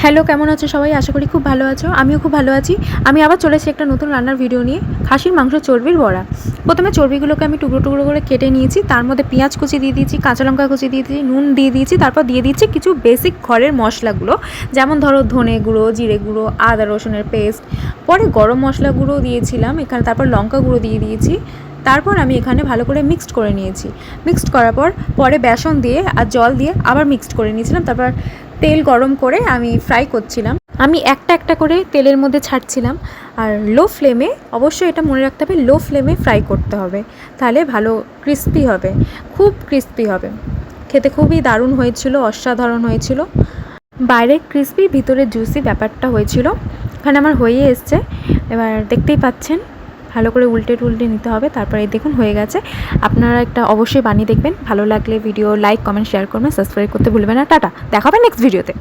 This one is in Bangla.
হ্যালো, কেমন আছো সবাই? আশা করি খুব ভালো আছো। আমিও খুব ভালো আছি। আমি আবার চলে এসেছি একটা নতুন রান্নার ভিডিও নিয়ে। খাসির মাংস চর্বির বড়া। প্রথমে চর্বিগুলোকে আমি টুকরো টুকরো করে কেটে নিয়েছি। তার মধ্যে পেঁয়াজ কুচি দিয়ে দিয়েছি, কাঁচা লঙ্কা কুচি দিয়ে দিয়েছি, নুন দিয়ে দিয়েছি। তারপর দিয়ে দিচ্ছি কিছু বেসিক ঘরের মশলাগুলো, যেমন ধরো ধনে গুঁড়ো, জিরে গুঁড়ো, আদা রসুনের পেস্ট। পরে গরম মশলা গুঁড়ো দিয়েছিলাম এখানে, তারপর লঙ্কা গুঁড়ো দিয়ে দিয়েছি। তারপর আমি এখানে ভালো করে মিক্সড করে নিয়েছি। মিক্সড করার পর পরে বেসন দিয়ে আর জল দিয়ে আবার মিক্সড করে নিয়েছিলাম। তারপর তেল গরম করে আমি ফ্রাই করছিলাম। আমি একটা একটা করে তেলের মধ্যে ছাড়ছিলাম। আর লো ফ্লেমে, অবশ্যই এটা মনে রাখতে হবে, লো ফ্লেমে ফ্রাই করতে হবে, তাহলে ভালো ক্রিস্পি হবে, খুব ক্রিস্পি হবে। খেতে খুবই দারুণ হয়েছিল, অসাধারণ হয়েছিল। বাইরে ক্রিস্পি, ভিতরে জুসি ব্যাপারটা হয়েছিল। এখানে আমার হয়ে এসছে, এবার দেখতেই পাচ্ছেন। ভালো করে উল্টে টুলটে নিতে হবে। তারপরে দেখুন হয়ে গেছে। আপনারা একটা অবশ্যই বানিয়ে দেখবেন। ভালো লাগলে ভিডিও লাইক, কমেন্ট, শেয়ার করবেন, সাবস্ক্রাইব করতে ভুলবেন না। টাটা, দেখা হবে নেক্সট ভিডিওতে।